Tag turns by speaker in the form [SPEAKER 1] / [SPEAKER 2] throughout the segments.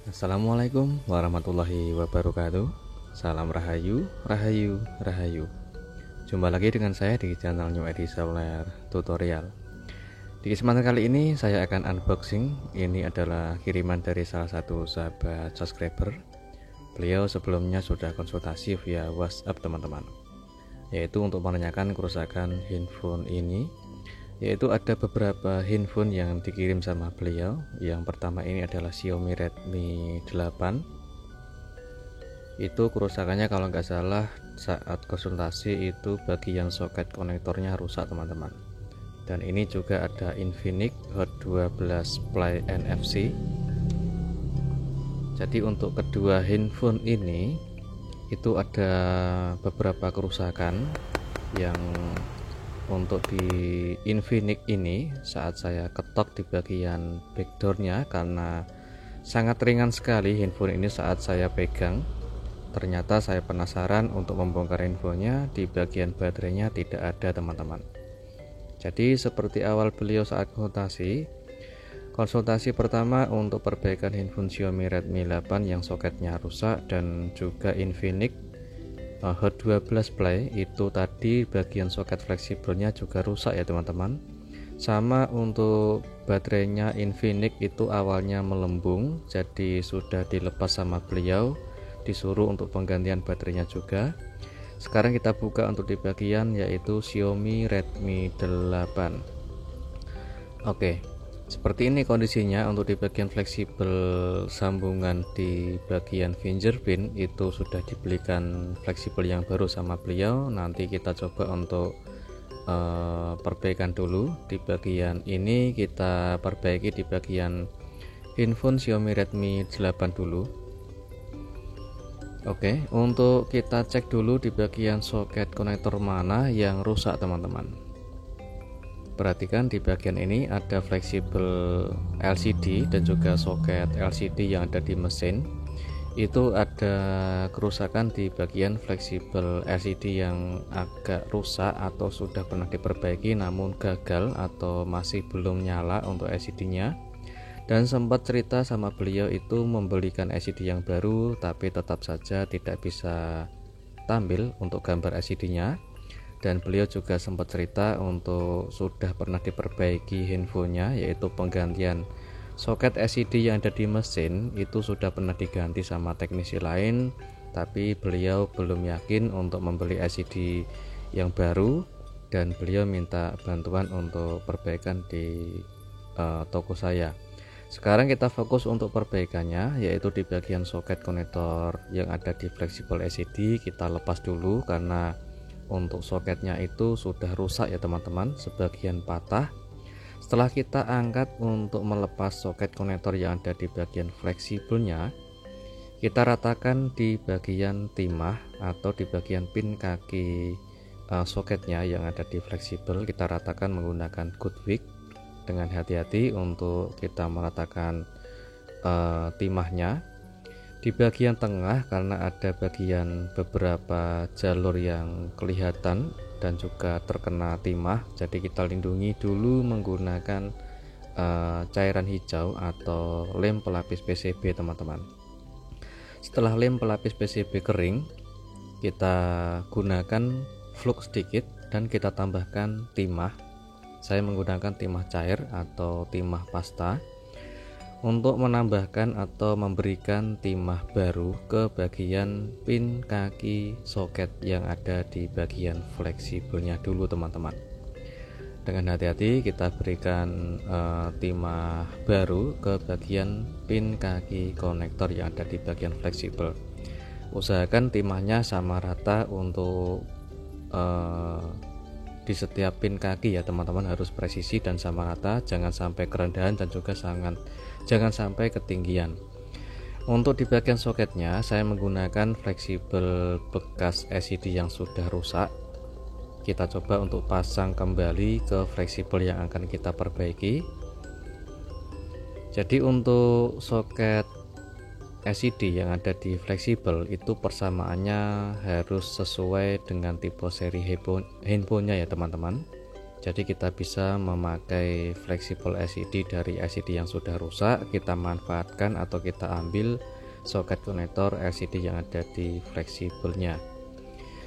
[SPEAKER 1] Assalamualaikum warahmatullahi wabarakatuh. Salam Rahayu, Rahayu, Rahayu. Jumpa lagi dengan saya di channel New Edi Solar Tutorial. Di kesempatan kali ini saya akan unboxing. Ini adalah kiriman dari salah satu sahabat subscriber. Beliau sebelumnya sudah konsultasi via WhatsApp teman-teman, yaitu untuk menanyakan kerusakan handphone ini. Yaitu ada beberapa handphone yang dikirim sama beliau. Yang pertama ini adalah Xiaomi Redmi 8. Itu kerusakannya kalau nggak salah saat konsultasi itu bagian soket konektornya rusak teman-teman. Dan ini juga ada Infinix Hot 12 Play NFC. Jadi untuk kedua handphone ini itu ada beberapa kerusakan. Yang untuk di Infinix ini saat saya ketok di bagian backdoornya, karena sangat ringan sekali handphone ini saat saya pegang, ternyata saya penasaran untuk membongkar handphonenya. Di bagian baterainya tidak ada teman-teman. Jadi seperti awal beliau saat konsultasi pertama untuk perbaikan handphone Xiaomi Redmi 8 yang soketnya rusak, dan juga Infinix Hot 12 Play itu tadi bagian soket fleksibelnya juga rusak ya teman-teman. Sama untuk baterainya Infinix itu awalnya melembung, jadi sudah dilepas sama beliau, disuruh untuk penggantian baterainya juga. Sekarang kita buka untuk di bagian yaitu Xiaomi Redmi 8. Oke, seperti ini kondisinya. Untuk di bagian fleksibel sambungan di bagian fingerprint itu sudah dibelikan fleksibel yang baru sama beliau. Nanti kita coba untuk perbaikan dulu. Di bagian ini kita perbaiki di bagian handphone Xiaomi Redmi 8 dulu. Oke, untuk kita cek dulu di bagian soket konektor mana yang rusak teman-teman. Perhatikan di bagian ini ada fleksibel LCD dan juga soket LCD yang ada di mesin. Itu ada kerusakan di bagian fleksibel LCD yang agak rusak atau sudah pernah diperbaiki namun gagal atau masih belum nyala untuk LCD-nya. Dan sempat cerita sama beliau itu membelikan LCD yang baru, tapi tetap saja tidak bisa tampil untuk gambar LCD-nya. Dan beliau juga sempat cerita untuk sudah pernah diperbaiki handphonenya, yaitu penggantian soket LCD yang ada di mesin itu sudah pernah diganti sama teknisi lain, tapi beliau belum yakin untuk membeli LCD yang baru, dan beliau minta bantuan untuk perbaikan di toko saya. Sekarang kita fokus untuk perbaikannya, yaitu di bagian soket konektor yang ada di fleksibel LCD. Kita lepas dulu karena untuk soketnya itu sudah rusak ya teman-teman, sebagian patah. Setelah kita angkat untuk melepas soket konektor yang ada di bagian fleksibelnya, kita ratakan di bagian timah atau di bagian pin kaki soketnya yang ada di fleksibel. Kita ratakan menggunakan good wick dengan hati-hati untuk kita meratakan timahnya. Di bagian tengah karena ada bagian beberapa jalur yang kelihatan dan juga terkena timah, jadi kita lindungi dulu menggunakan cairan hijau atau lem pelapis PCB teman-teman. Setelah lem pelapis PCB kering, kita gunakan flux sedikit dan kita tambahkan timah. Saya menggunakan timah cair atau timah pasta untuk menambahkan atau memberikan timah baru ke bagian pin kaki soket yang ada di bagian fleksibelnya dulu teman-teman. Dengan hati-hati kita berikan timah baru ke bagian pin kaki konektor yang ada di bagian fleksibel. Usahakan timahnya sama rata untuk di setiap pin kaki ya teman-teman, harus presisi dan sama rata, jangan sampai kerendahan dan juga jangan sampai ketinggian. Untuk di bagian soketnya saya menggunakan fleksibel bekas LCD yang sudah rusak. Kita coba untuk pasang kembali ke fleksibel yang akan kita perbaiki. Jadi untuk soket LCD yang ada di fleksibel itu persamaannya harus sesuai dengan tipe seri handphonenya ya teman-teman. Jadi kita bisa memakai fleksibel LCD dari LCD yang sudah rusak, kita manfaatkan atau kita ambil soket konektor LCD yang ada di fleksibelnya.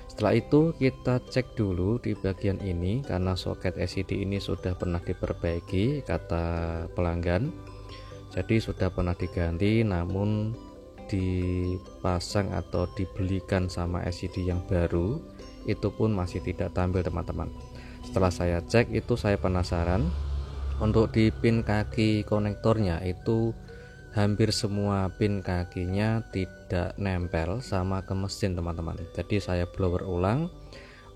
[SPEAKER 1] Setelah itu kita cek dulu di bagian ini, karena soket LCD ini sudah pernah diperbaiki kata pelanggan, jadi sudah pernah diganti, namun dipasang atau dibelikan sama LCD yang baru itu pun masih tidak tampil teman-teman. Setelah saya cek itu saya penasaran, untuk di pin kaki konektornya itu hampir semua pin kakinya tidak nempel sama ke mesin teman-teman. Jadi saya blower ulang.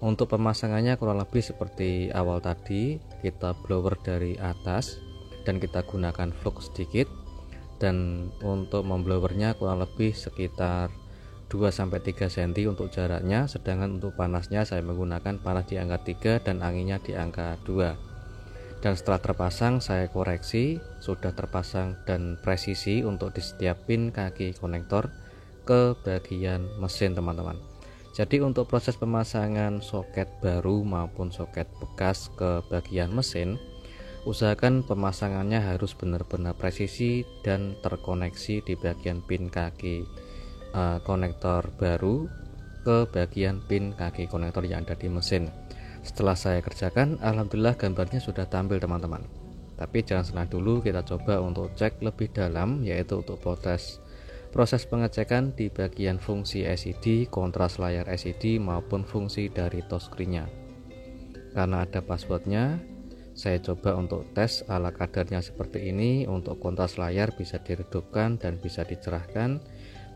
[SPEAKER 1] Untuk pemasangannya kurang lebih seperti awal tadi, kita blower dari atas dan kita gunakan flux sedikit, dan untuk memblowernya kurang lebih sekitar 2-3 cm untuk jaraknya, sedangkan untuk panasnya saya menggunakan panas di angka 3 dan anginnya di angka 2. Dan setelah terpasang saya koreksi, sudah terpasang dan presisi untuk di setiap pin kaki konektor ke bagian mesin teman-teman. Jadi untuk proses pemasangan soket baru maupun soket bekas ke bagian mesin, usahakan pemasangannya harus benar-benar presisi dan terkoneksi di bagian pin kaki konektor baru ke bagian pin kaki konektor yang ada di mesin. Setelah saya kerjakan, alhamdulillah gambarnya sudah tampil teman-teman. Tapi jangan senang dulu, kita coba untuk cek lebih dalam, yaitu untuk proses pengecekan di bagian fungsi LCD, kontras layar LCD maupun fungsi dari touchscreen-nya. Karena ada passwordnya, saya coba untuk tes ala kadarnya seperti ini. Untuk kontras layar bisa diredupkan dan bisa dicerahkan.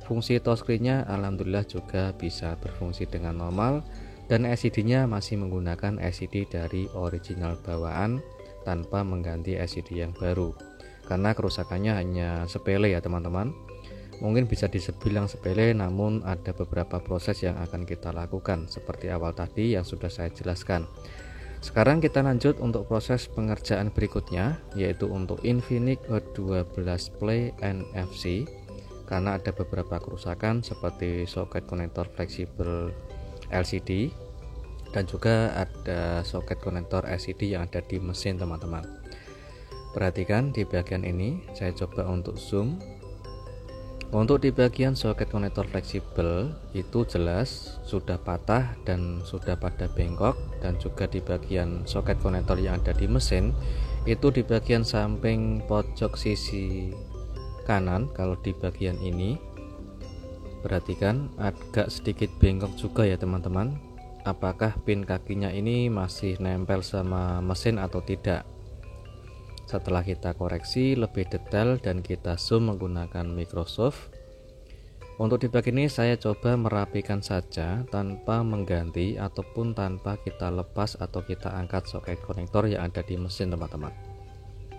[SPEAKER 1] Fungsi touchscreen-nya alhamdulillah juga bisa berfungsi dengan normal, dan LCD-nya masih menggunakan LCD dari original bawaan tanpa mengganti LCD yang baru. Karena kerusakannya hanya sepele ya teman-teman. Mungkin bisa dibilang sepele, namun ada beberapa proses yang akan kita lakukan seperti awal tadi yang sudah saya jelaskan. Sekarang kita lanjut untuk proses pengerjaan berikutnya, yaitu untuk Infinix E12 Play NFC. Karena ada beberapa kerusakan seperti soket konektor fleksibel LCD dan juga ada soket konektor LCD yang ada di mesin teman-teman. Perhatikan di bagian ini, saya coba untuk zoom. Untuk di bagian soket konektor fleksibel itu jelas sudah patah dan sudah pada bengkok, dan juga di bagian soket konektor yang ada di mesin itu di bagian samping pojok sisi kanan. Kalau di bagian ini perhatikan agak sedikit bengkok juga ya teman-teman. Apakah pin kakinya ini masih nempel sama mesin atau tidak? Setelah kita koreksi lebih detail dan kita zoom menggunakan Microsoft, untuk di bagian ini saya coba merapikan saja tanpa mengganti ataupun tanpa kita lepas atau kita angkat soket konektor yang ada di mesin teman-teman.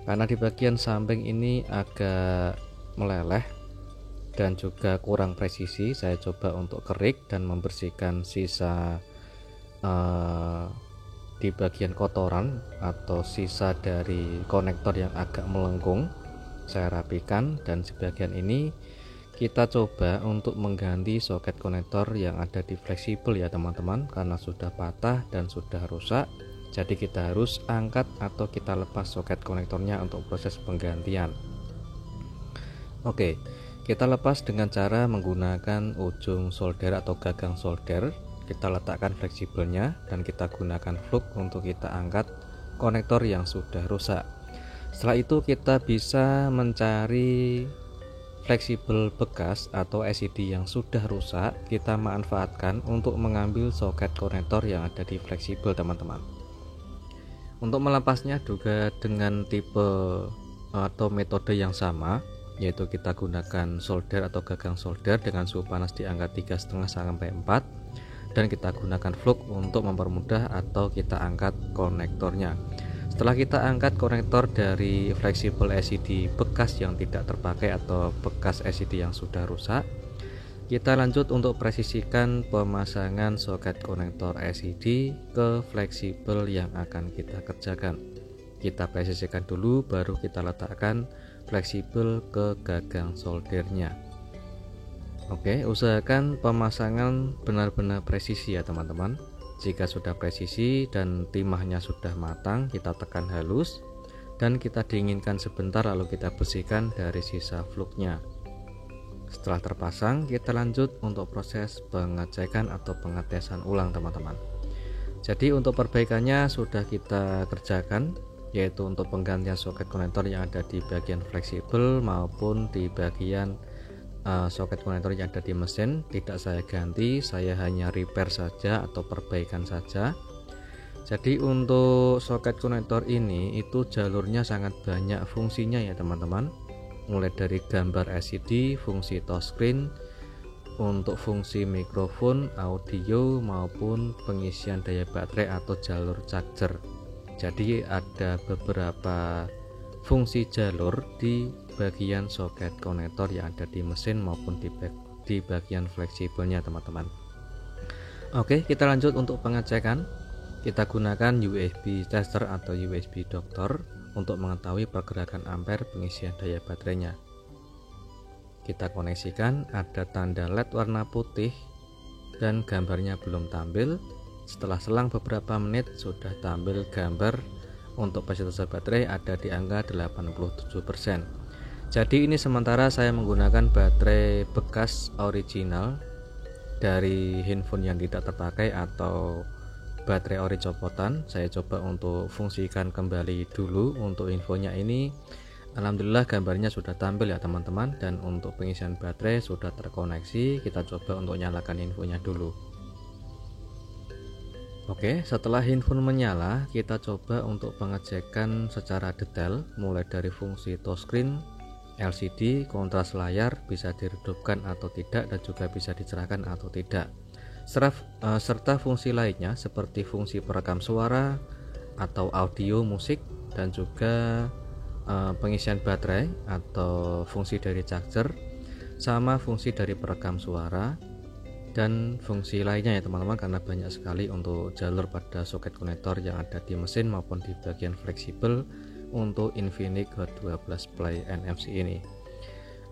[SPEAKER 1] Karena di bagian samping ini agak meleleh dan juga kurang presisi, saya coba untuk kerik dan membersihkan sisa di bagian kotoran atau sisa dari konektor yang agak melengkung. Saya rapikan, dan sebagian ini kita coba untuk mengganti soket konektor yang ada di fleksibel ya teman-teman, karena sudah patah dan sudah rusak. Jadi kita harus angkat atau kita lepas soket konektornya untuk proses penggantian. Oke, kita lepas dengan cara menggunakan ujung solder atau gagang solder. Kita letakkan fleksibelnya dan kita gunakan flux untuk kita angkat konektor yang sudah rusak. Setelah itu kita bisa mencari fleksibel bekas atau LCD yang sudah rusak, kita manfaatkan untuk mengambil soket konektor yang ada di fleksibel teman-teman. Untuk melepasnya juga dengan tipe atau metode yang sama, yaitu kita gunakan solder atau gagang solder dengan suhu panas di angka 3,5 sampai 4, dan kita gunakan flux untuk mempermudah atau kita angkat konektornya. Setelah kita angkat konektor dari fleksibel LCD bekas yang tidak terpakai atau bekas LCD yang sudah rusak, kita lanjut untuk presisikan pemasangan soket konektor LCD ke fleksibel yang akan kita kerjakan. Kita presisikan dulu, baru kita letakkan fleksibel ke gagang soldernya. Oke, usahakan pemasangan benar-benar presisi ya teman-teman. Jika sudah presisi dan timahnya sudah matang, kita tekan halus dan kita dinginkan sebentar, lalu kita bersihkan dari sisa fluknya. Setelah terpasang, kita lanjut untuk proses pengecekan atau pengetesan ulang teman-teman. Jadi untuk perbaikannya sudah kita kerjakan, yaitu untuk penggantian soket konektor yang ada di bagian fleksibel maupun di bagian soket konektor yang ada di mesin. Tidak saya ganti, saya hanya repair saja atau perbaikan saja. Jadi untuk soket konektor ini itu jalurnya sangat banyak fungsinya ya teman-teman, mulai dari gambar LCD, fungsi touchscreen, untuk fungsi mikrofon, audio maupun pengisian daya baterai atau jalur charger. Jadi ada beberapa fungsi jalur di bagian soket konektor yang ada di mesin maupun di bagian fleksibelnya teman-teman. Oke, kita lanjut untuk pengecekan. Kita gunakan USB tester atau USB doktor untuk mengetahui pergerakan ampere pengisian daya baterainya. Kita koneksikan, ada tanda LED warna putih dan gambarnya belum tampil. Setelah selang beberapa menit sudah tampil gambar untuk persentase baterai ada di angka 87%. Jadi ini sementara saya menggunakan baterai bekas original dari handphone yang tidak terpakai atau baterai ori copotan. Saya coba untuk fungsikan kembali dulu untuk infonya ini. Alhamdulillah gambarnya sudah tampil ya teman-teman, dan untuk pengisian baterai sudah terkoneksi. Kita coba untuk nyalakan infonya dulu. Oke, setelah handphone menyala, kita coba untuk pengecekan secara detail mulai dari fungsi touchscreen, LCD, kontras layar bisa diredupkan atau tidak dan juga bisa dicerahkan atau tidak, serta fungsi lainnya seperti fungsi perekam suara atau audio musik, dan juga pengisian baterai atau fungsi dari charger, sama fungsi dari perekam suara dan fungsi lainnya ya teman-teman, karena banyak sekali untuk jalur pada soket konektor yang ada di mesin maupun di bagian fleksibel untuk Infinix Hot 12 Play NFC ini.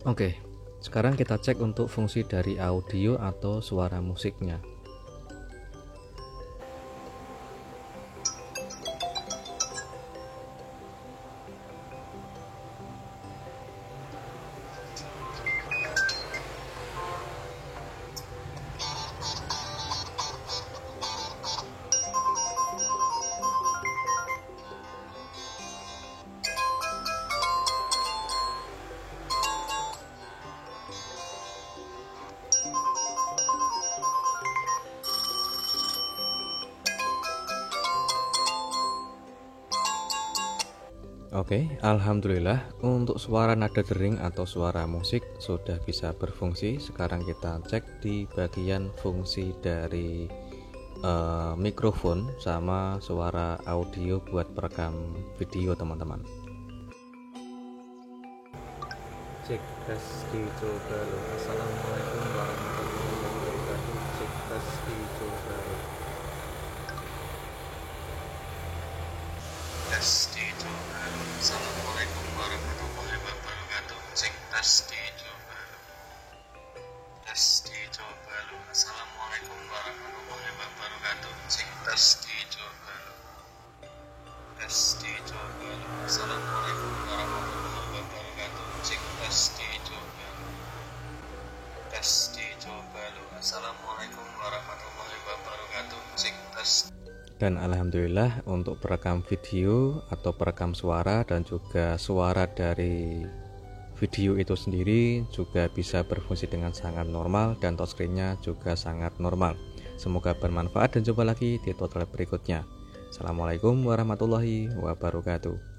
[SPEAKER 1] Oke, sekarang kita cek untuk fungsi dari audio atau suara musiknya. Oke, alhamdulillah untuk suara nada dering atau suara musik sudah bisa berfungsi. Sekarang kita cek di bagian fungsi dari mikrofon sama suara audio buat perekam video teman-teman. Cek tes dicoba loh. Assalamualaikum warahmatullahi wabarakatuh. Cek tes dicoba loh. Tes dicoba loh. Assalamualaikum warahmatullahi wabarakatuh. Cek tes dicoba loh. Tes dicoba loh. Assalamualaikum warahmatullahi wabarakatuh. Cek tes dicoba loh. Tes dicoba loh. Assalamualaikum warahmatullahi wabarakatuh. Cek tes dicoba loh. Tes dicoba loh. Assalamualaikum warahmatullahi wabarakatuh. Cek tes. Dan alhamdulillah untuk perekam video atau perekam suara dan juga suara dari video itu sendiri juga bisa berfungsi dengan sangat normal, dan touchscreen-nya juga sangat normal. Semoga bermanfaat dan jumpa lagi di tutorial berikutnya. Assalamualaikum warahmatullahi wabarakatuh.